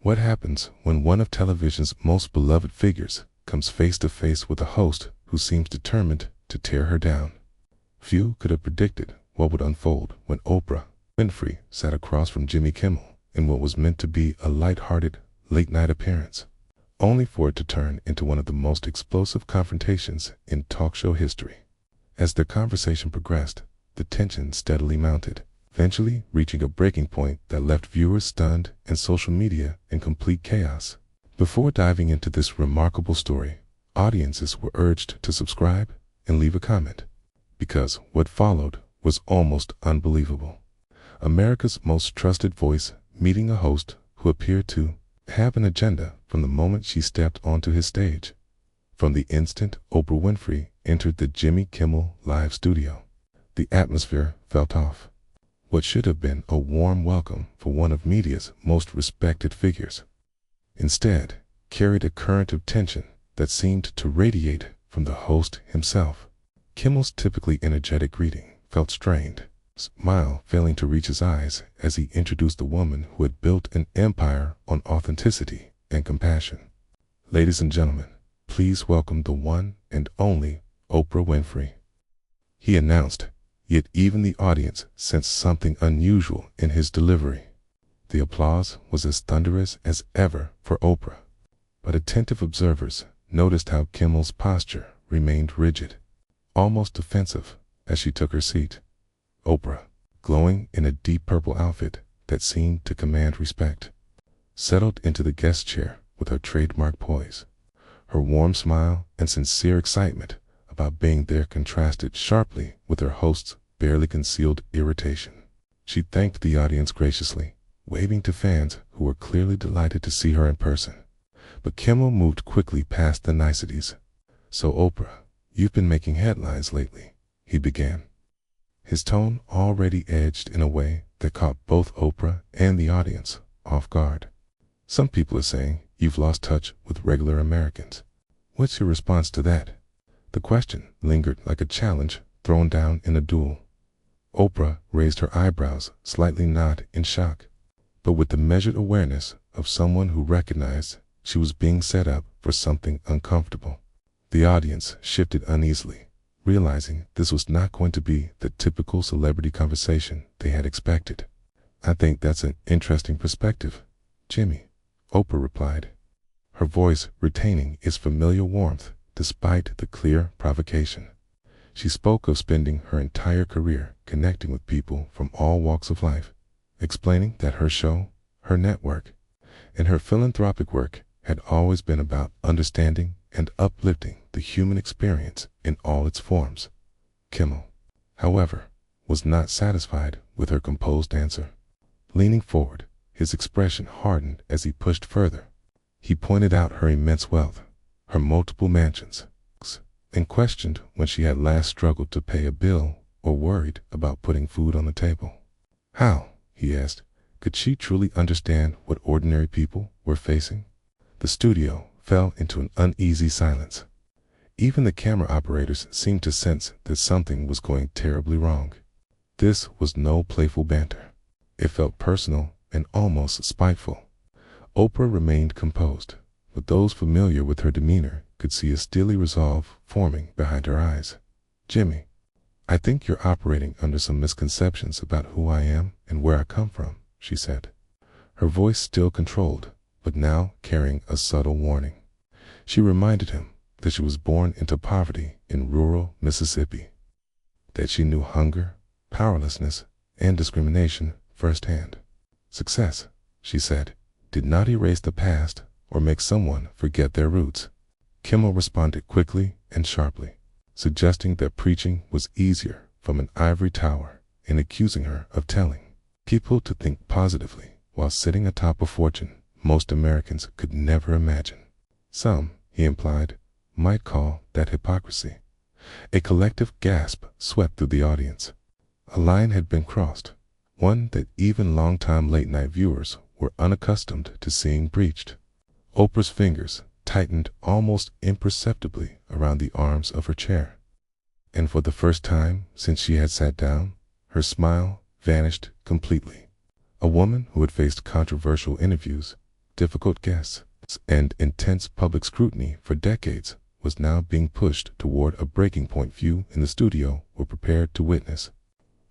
What happens when one of television's most beloved figures comes face to face with a host who seems determined to tear her down? Few could have predicted what would unfold when Oprah Winfrey sat across from Jimmy Kimmel in what was meant to be a light-hearted, late-night appearance, only for it to turn into one of the most explosive confrontations in talk show history. As the conversation progressed, the tension steadily mounted, eventually reaching a breaking point that left viewers stunned and social media in complete chaos. Before diving into this remarkable story, audiences were urged to subscribe and leave a comment, because what followed was almost unbelievable. America's most trusted voice meeting a host who appeared to have an agenda from the moment she stepped onto his stage. From the instant Oprah Winfrey entered the Jimmy Kimmel live studio, the atmosphere felt off. What should have been a warm welcome for one of media's most respected figures, instead carried a current of tension that seemed to radiate from the host himself. Kimmel's typically energetic greeting felt strained, smile failing to reach his eyes as he introduced the woman who had built an empire on authenticity and compassion. Ladies and gentlemen, please welcome the one and only Oprah Winfrey, he announced, yet even the audience sensed something unusual in his delivery. The applause was as thunderous as ever for Oprah, but attentive observers noticed how Kimmel's posture remained rigid, almost defensive, as she took her seat. Oprah, glowing in a deep purple outfit that seemed to command respect, settled into the guest chair with her trademark poise. Her warm smile and sincere excitement about being there contrasted sharply with her host's barely concealed irritation. She thanked the audience graciously, waving to fans who were clearly delighted to see her in person. But Kimmel moved quickly past the niceties. "So Oprah, you've been making headlines lately," he began, his tone already edged in a way that caught both Oprah and the audience off guard. "Some people are saying you've lost touch with regular Americans. What's your response to that?" The question lingered like a challenge thrown down in a duel. Oprah raised her eyebrows, slightly not in shock, but with the measured awareness of someone who recognized she was being set up for something uncomfortable. The audience shifted uneasily, realizing this was not going to be the typical celebrity conversation they had expected. "I think that's an interesting perspective, Jimmy," Oprah replied, her voice retaining its familiar warmth despite the clear provocation. She spoke of spending her entire career connecting with people from all walks of life, explaining that her show, her network, and her philanthropic work had always been about understanding and uplifting the human experience in all its forms. Kimmel, however, was not satisfied with her composed answer. Leaning forward, his expression hardened as he pushed further. He pointed out her immense wealth, her multiple mansions, and questioned when she had last struggled to pay a bill or worried about putting food on the table. How, he asked, could she truly understand what ordinary people were facing? The studio fell into an uneasy silence. Even the camera operators seemed to sense that something was going terribly wrong. This was no playful banter. It felt personal and almost spiteful. Oprah remained composed, but those familiar with her demeanor could see a steely resolve forming behind her eyes. "Jimmy, I think you're operating under some misconceptions about who I am and where I come from," she said, her voice still controlled, but now carrying a subtle warning. She reminded him that she was born into poverty in rural Mississippi, that she knew hunger, powerlessness, and discrimination firsthand. "Success," she said, "did not erase the past or make someone forget their roots." Kimmel responded quickly and sharply, suggesting that preaching was easier from an ivory tower and accusing her of telling people to think positively while sitting atop a fortune most Americans could never imagine. Some, he implied, might call that hypocrisy. A collective gasp swept through the audience. A line had been crossed, one that even longtime late-night viewers were unaccustomed to seeing breached. Oprah's fingers tightened almost imperceptibly around the arms of her chair, and for the first time since she had sat down, her smile vanished completely. A woman who had faced controversial interviews, difficult guests, and intense public scrutiny for decades was now being pushed toward a breaking point few in the studio were prepared to witness.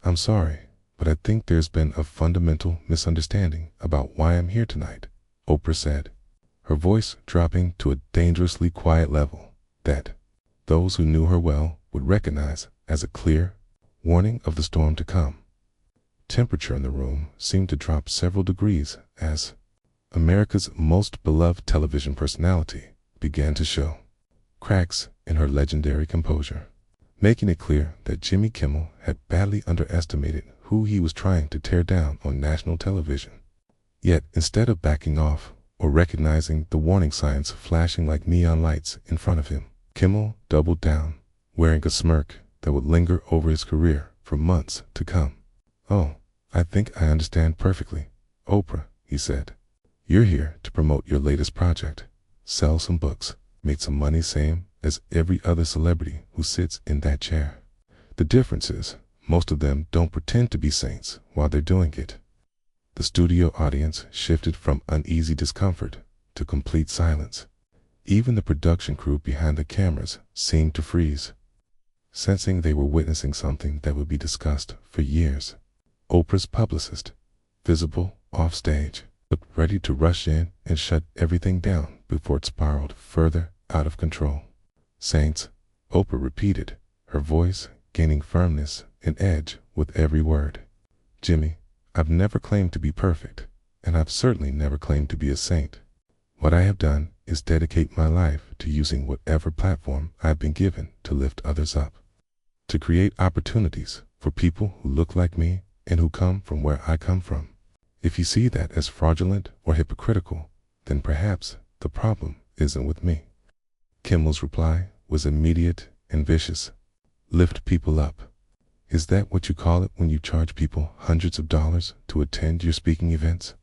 "I'm sorry, but I think there's been a fundamental misunderstanding about why I'm here tonight," Oprah said, her voice dropping to a dangerously quiet level that those who knew her well would recognize as a clear warning of the storm to come. Temperature in the room seemed to drop several degrees as America's most beloved television personality began to show cracks in her legendary composure, making it clear that Jimmy Kimmel had badly underestimated who he was trying to tear down on national television. Yet instead of backing off or recognizing the warning signs flashing like neon lights in front of him, Kimmel doubled down, wearing a smirk that would linger over his career for months to come. "Oh, I think I understand perfectly, Oprah," he said. "You're here to promote your latest project, sell some books, make some money same as every other celebrity who sits in that chair. The difference is, most of them don't pretend to be saints while they're doing it." The studio audience shifted from uneasy discomfort to complete silence. Even the production crew behind the cameras seemed to freeze, sensing they were witnessing something that would be discussed for years. Oprah's publicist, visible off stage, looked ready to rush in and shut everything down before it spiraled further out of control. "Saints," Oprah repeated, her voice gaining firmness and edge with every word. "Jimmy, I've never claimed to be perfect, and I've certainly never claimed to be a saint. What I have done is dedicate my life to using whatever platform I've been given to lift others up, to create opportunities for people who look like me and who come from where I come from. If you see that as fraudulent or hypocritical, then perhaps the problem isn't with me." Kimmel's reply was immediate and vicious. "Lift people up. Is that what you call it when you charge people hundreds of dollars to attend your speaking events?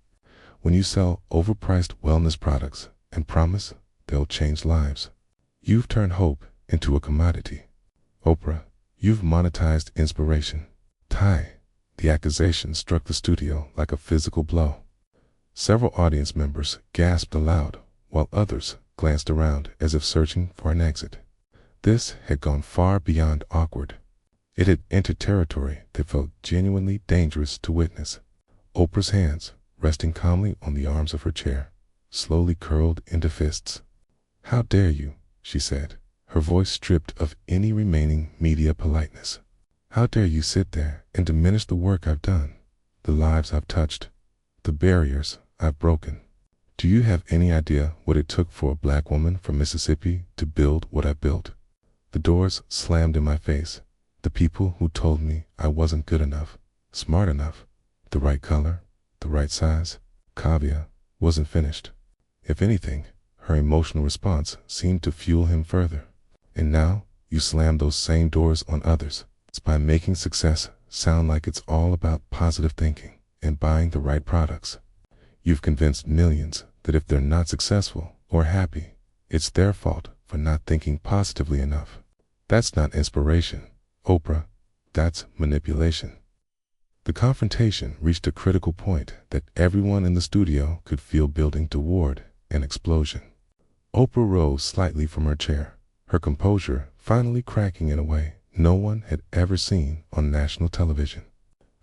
When you sell overpriced wellness products and promise they'll change lives? You've turned hope into a commodity. Oprah, you've monetized inspiration." The accusation struck the studio like a physical blow. Several audience members gasped aloud, while others glanced around as if searching for an exit. This had gone far beyond awkward. It had entered territory that felt genuinely dangerous to witness. Oprah's hands, resting calmly on the arms of her chair, slowly curled into fists. "How dare you," she said, her voice stripped of any remaining media politeness. "How dare you sit there and diminish the work I've done, the lives I've touched, the barriers I've broken? Do you have any idea what it took for a black woman from Mississippi to build what I built? The doors slammed in my face. The people who told me I wasn't good enough, smart enough, the right color, the right size, Kavya wasn't finished." If anything, her emotional response seemed to fuel him further. "And now you slam those same doors on others. It's by making success sound like it's all about positive thinking and buying the right products. You've convinced millions that if they're not successful or happy, it's their fault for not thinking positively enough. That's not inspiration, Oprah. That's manipulation." The confrontation reached a critical point that everyone in the studio could feel building toward an explosion. Oprah rose slightly from her chair, her composure finally cracking in a way no one had ever seen on national television.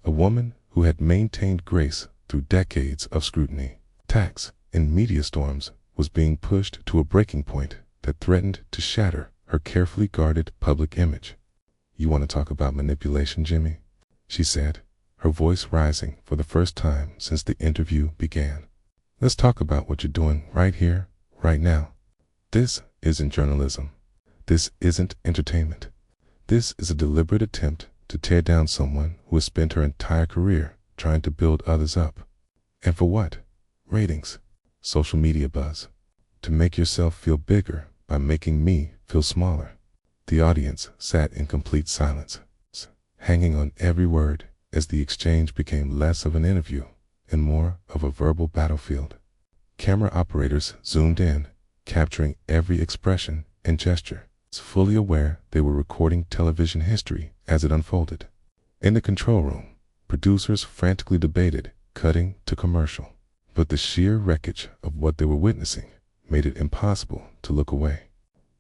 A woman who had maintained grace through decades of scrutiny, attacks, and media storms was being pushed to a breaking point that threatened to shatter her carefully guarded public image. "You want to talk about manipulation, Jimmy?" she said, her voice rising for the first time since the interview began. "Let's talk about what you're doing right here, right now. This isn't journalism. This isn't entertainment. This is a deliberate attempt to tear down someone who has spent her entire career trying to build others up. And for what? Ratings, social media buzz. To make yourself feel bigger by making me feel smaller." The audience sat in complete silence, hanging on every word as the exchange became less of an interview and more of a verbal battlefield. Camera operators zoomed in, capturing every expression and gesture, fully aware they were recording television history as it unfolded. In the control room, producers frantically debated cutting to commercial, but the sheer wreckage of what they were witnessing made it impossible to look away.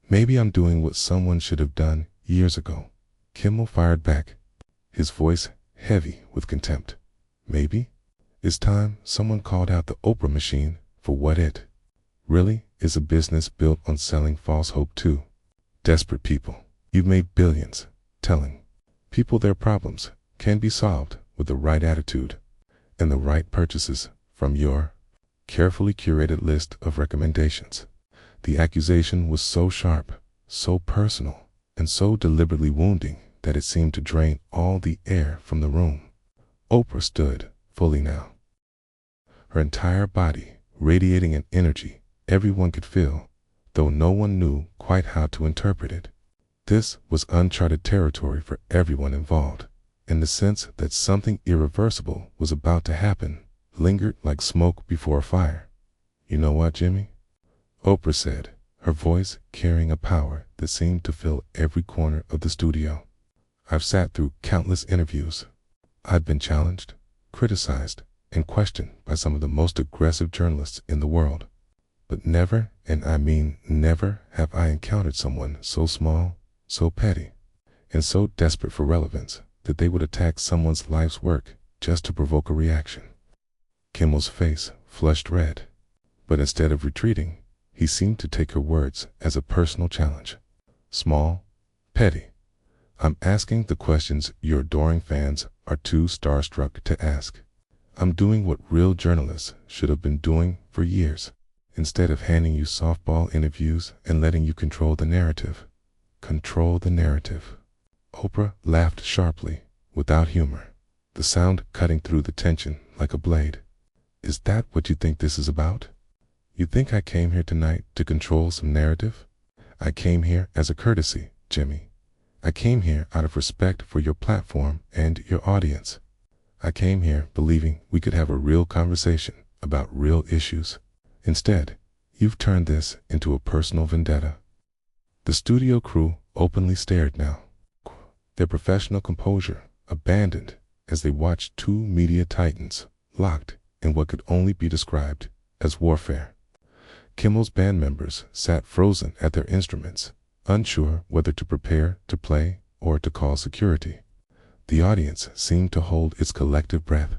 Maybe I'm doing what someone should have done years ago, Kimmel fired back, his voice heavy with contempt. Maybe it's time someone called out the Oprah machine for what it really is, a business built on selling false hope to desperate people. You've made billions telling people their problems can be solved with the right attitude and the right purchases from your carefully curated list of recommendations. The accusation was so sharp, so personal, and so deliberately wounding that it seemed to drain all the air from the room. Oprah stood fully now, her entire body radiating an energy everyone could feel, though no one knew quite how to interpret it. This was uncharted territory for everyone involved, and the sense that something irreversible was about to happen lingered like smoke before a fire. "You know what, Jimmy?" Oprah said, her voice carrying a power that seemed to fill every corner of the studio. "I've sat through countless interviews. I've been challenged, criticized, and questioned by some of the most aggressive journalists in the world. But never, and I mean never, have I encountered someone so small, so petty, and so desperate for relevance that they would attack someone's life's work just to provoke a reaction." Kimmel's face flushed red, but instead of retreating, he seemed to take her words as a personal challenge. "Small, petty. I'm asking the questions your adoring fans are too starstruck to ask. I'm doing what real journalists should have been doing for years, instead of handing you softball interviews and letting you control the narrative." Control the narrative. Oprah laughed sharply, without humor, the sound cutting through the tension like a blade. "Is that what you think this is about? You think I came here tonight to control some narrative? I came here as a courtesy, Jimmy. I came here out of respect for your platform and your audience. I came here believing we could have a real conversation about real issues. Instead, you've turned this into a personal vendetta." The studio crew openly stared now, their professional composure abandoned as they watched two media titans locked in what could only be described as warfare. Kimmel's band members sat frozen at their instruments, unsure whether to prepare to play or to call security. The audience seemed to hold its collective breath,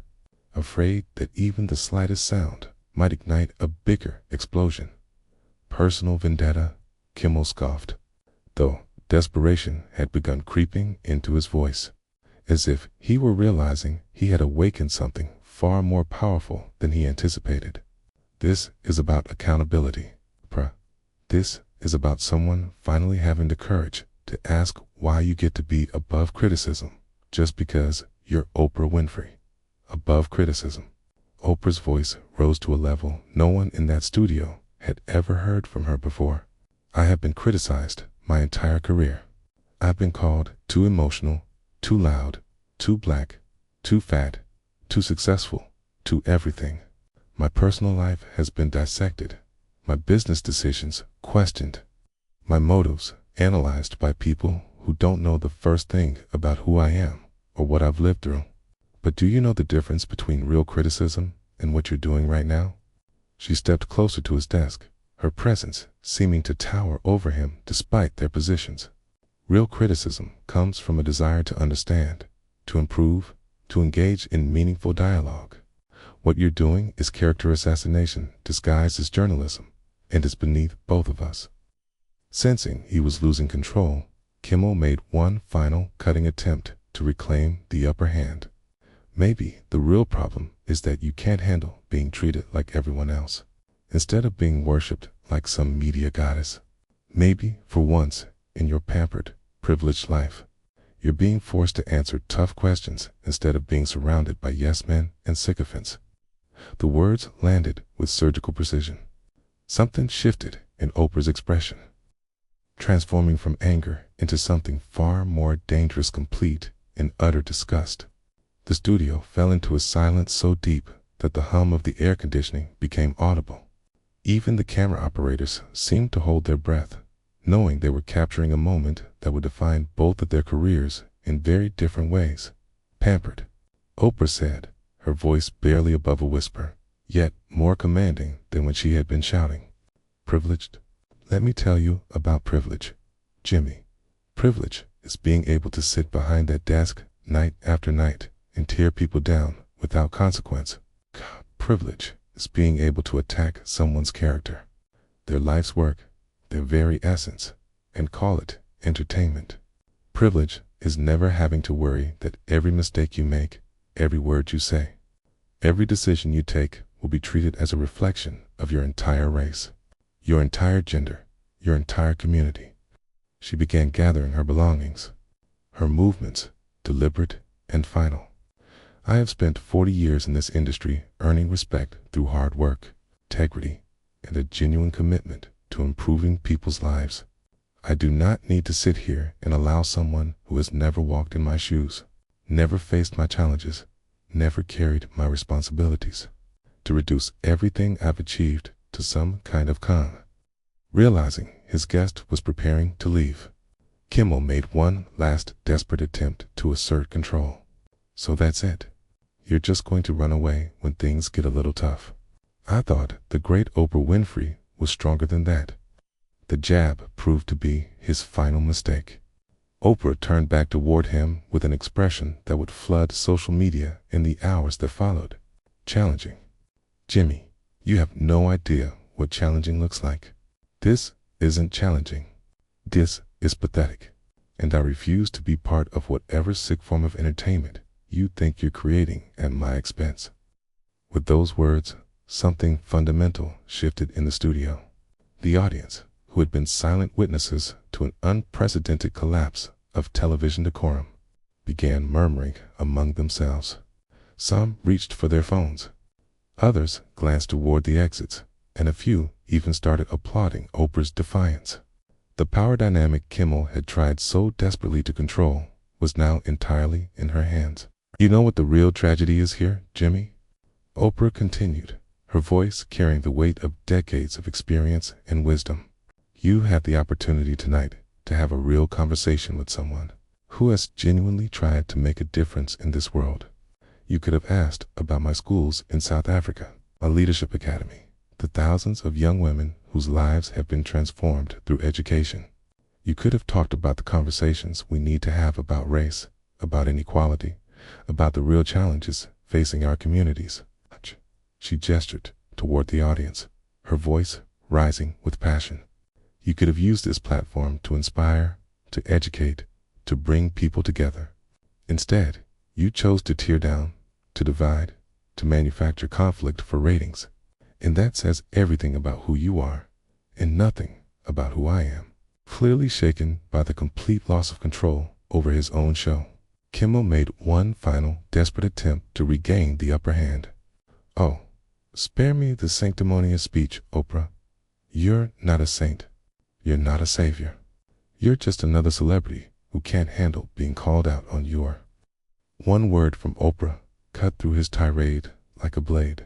afraid that even the slightest sound might ignite a bigger explosion. "Personal vendetta," Kimmel scoffed, though desperation had begun creeping into his voice, as if he were realizing he had awakened something far more powerful than he anticipated. "This is about accountability, Oprah. This is about someone finally having the courage to ask why you get to be above criticism just because you're Oprah Winfrey." Above criticism. Oprah's voice rose to a level no one in that studio had ever heard from her before. "I have been criticized my entire career. I've been called too emotional, too loud, too black, too fat, too successful, too everything. My personal life has been dissected, my business decisions questioned, my motives analyzed by people who don't know the first thing about who I am or what I've lived through. But do you know the difference between real criticism and what you're doing right now?" She stepped closer to his desk, her presence seeming to tower over him despite their positions. "Real criticism comes from a desire to understand, to improve, to engage in meaningful dialogue. What you're doing is character assassination disguised as journalism, and it's beneath both of us." Sensing he was losing control, Kimmel made one final cutting attempt to reclaim the upper hand. "Maybe the real problem is that you can't handle being treated like everyone else, instead of being worshipped like some media goddess. Maybe, for once in your pampered, privileged life, you're being forced to answer tough questions instead of being surrounded by yes-men and sycophants." The words landed with surgical precision. Something shifted in Oprah's expression, transforming from anger into something far more dangerous, complete in utter disgust. The studio fell into a silence so deep that the hum of the air conditioning became audible. Even the camera operators seemed to hold their breath, knowing they were capturing a moment that would define both of their careers in very different ways. "Pampered," Oprah said, her voice barely above a whisper. yet more commanding than when she had been shouting. Privileged? Let me tell you about privilege, Jimmy. Privilege is being able to sit behind that desk night after night and tear people down without consequence. Privilege is being able to attack someone's character, their life's work, their very essence, and call it entertainment. Privilege is never having to worry that every mistake you make, every word you say, every decision you take will be treated as a reflection of your entire race, your entire gender, your entire community. She began gathering her belongings, her movements deliberate and final. I have spent 40 years in this industry earning respect through hard work, integrity, and a genuine commitment to improving people's lives. I do not need to sit here and allow someone who has never walked in my shoes, never faced my challenges, never carried my responsibilities, to reduce everything I've achieved to some kind of con. Realizing his guest was preparing to leave, Kimmel made one last desperate attempt to assert control. So that's it. You're just going to run away when things get a little tough. I thought the great Oprah Winfrey was stronger than that. The jab proved to be his final mistake. Oprah turned back toward him with an expression that would flood social media in the hours that followed. Challenging. Jimmy, you have no idea what challenging looks like. This isn't challenging. This is pathetic. And I refuse to be part of whatever sick form of entertainment you think you're creating at my expense. With those words, something fundamental shifted in the studio. The audience, who had been silent witnesses to an unprecedented collapse of television decorum, began murmuring among themselves. Some reached for their phones. Others glanced toward the exits, and a few even started applauding Oprah's defiance. The power dynamic Kimmel had tried so desperately to control was now entirely in her hands. You know what the real tragedy is here, Jimmy? Oprah continued, her voice carrying the weight of decades of experience and wisdom. You had the opportunity tonight to have a real conversation with someone who has genuinely tried to make a difference in this world. You could have asked about my schools in South Africa, a leadership academy, the thousands of young women whose lives have been transformed through education. You could have talked about the conversations we need to have about race, about inequality, about the real challenges facing our communities. She gestured toward the audience, her voice rising with passion. You could have used this platform to inspire, to educate, to bring people together. Instead, you chose to tear down, to divide, to manufacture conflict for ratings. And that says everything about who you are, and nothing about who I am. Clearly shaken by the complete loss of control over his own show, Kimmel made one final desperate attempt to regain the upper hand. Oh, spare me the sanctimonious speech, Oprah. You're not a saint. You're not a savior. You're just another celebrity who can't handle being called out on your. One word from Oprah cut through his tirade like a blade.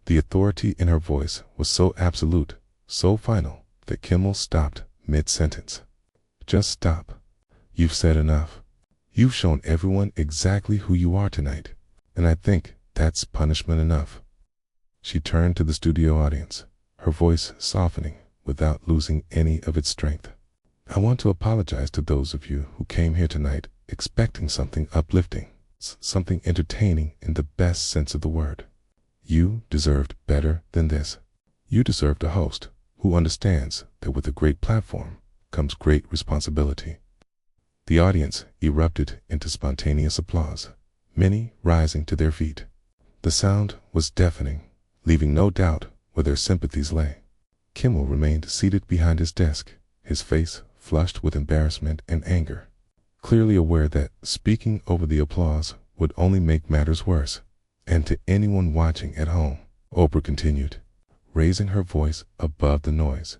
The authority in her voice was so absolute, so final, that Kimmel stopped mid-sentence. Just stop. You've said enough. You've shown everyone exactly who you are tonight, and I think that's punishment enough. She turned to the studio audience, her voice softening without losing any of its strength. I want to apologize to those of you who came here tonight expecting something uplifting, something entertaining in the best sense of the word. You deserved better than this. You deserved a host who understands that with a great platform comes great responsibility. The audience erupted into spontaneous applause, many rising to their feet. The sound was deafening, leaving no doubt where their sympathies lay. Kimmel remained seated behind his desk, his face flushed with embarrassment and anger, clearly aware that speaking over the applause would only make matters worse. And to anyone watching at home, Oprah continued, raising her voice above the noise,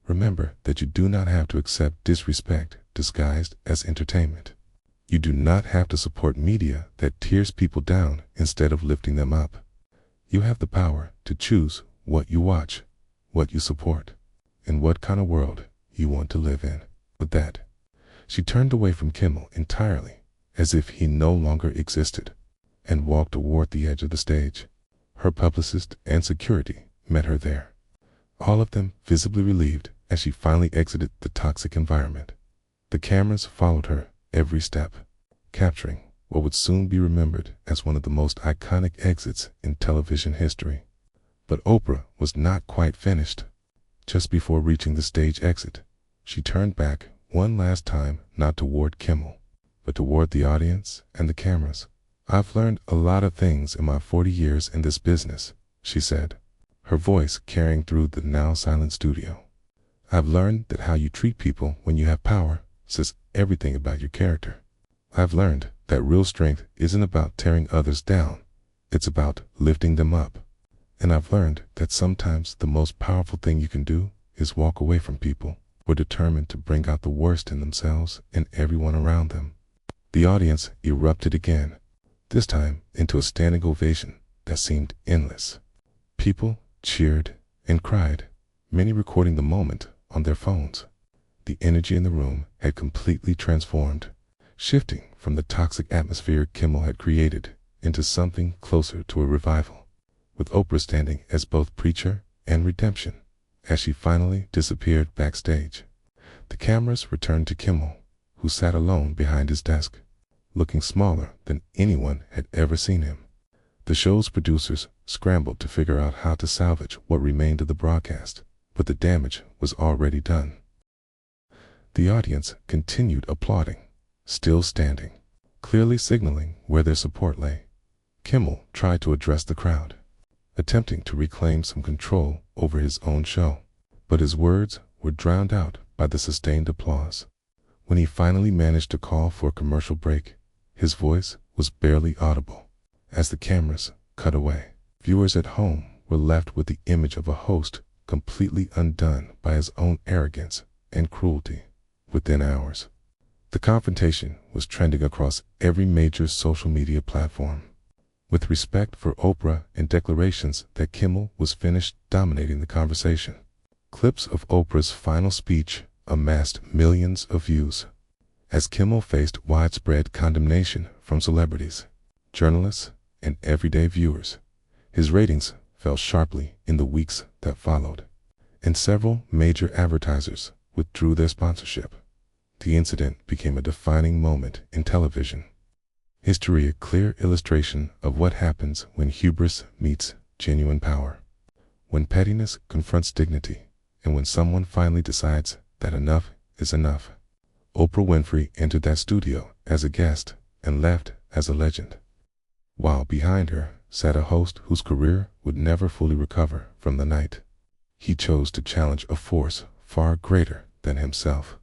remember that you do not have to accept disrespect disguised as entertainment. You do not have to support media that tears people down instead of lifting them up. You have the power to choose what you watch, what you support, and what kind of world you want to live in. With that, she turned away from Kimmel entirely, as if he no longer existed, and walked toward the edge of the stage. Her publicist and security met her there, all of them visibly relieved as she finally exited the toxic environment. The cameras followed her every step, capturing what would soon be remembered as one of the most iconic exits in television history. But Oprah was not quite finished. Just before reaching the stage exit, she turned back one last time, not toward Kimmel, but toward the audience and the cameras. "I've learned a lot of things in my 40 years in this business," she said, her voice carrying through the now silent studio. "I've learned that how you treat people when you have power says everything about your character. I've learned that real strength isn't about tearing others down, it's about lifting them up. And I've learned that sometimes the most powerful thing you can do is walk away from people who are determined to bring out the worst in themselves and everyone around them." The audience erupted again, this time into a standing ovation that seemed endless. People cheered and cried, many recording the moment on their phones. The energy in the room had completely transformed, shifting from the toxic atmosphere Kimmel had created into something closer to a revival, with Oprah standing as both preacher and redemption as she finally disappeared backstage. The cameras returned to Kimmel, who sat alone behind his desk, looking smaller than anyone had ever seen him. The show's producers scrambled to figure out how to salvage what remained of the broadcast, but the damage was already done. The audience continued applauding, still standing, clearly signaling where their support lay. Kimmel tried to address the crowd, attempting to reclaim some control over his own show, but his words were drowned out by the sustained applause. When he finally managed to call for a commercial break, his voice was barely audible. As the cameras cut away, viewers at home were left with the image of a host completely undone by his own arrogance and cruelty. Within hours, the confrontation was trending across every major social media platform, with respect for Oprah and declarations that Kimmel was finished dominating the conversation. Clips of Oprah's final speech amassed millions of views, as Kimmel faced widespread condemnation from celebrities, journalists, and everyday viewers. His ratings fell sharply in the weeks that followed, and several major advertisers withdrew their sponsorship. The incident became a defining moment in television history, a clear illustration of what happens when hubris meets genuine power, when pettiness confronts dignity, and when someone finally decides that enough is enough. Oprah Winfrey entered that studio as a guest and left as a legend, while behind her sat a host whose career would never fully recover from the night. He chose to challenge a force far greater than himself.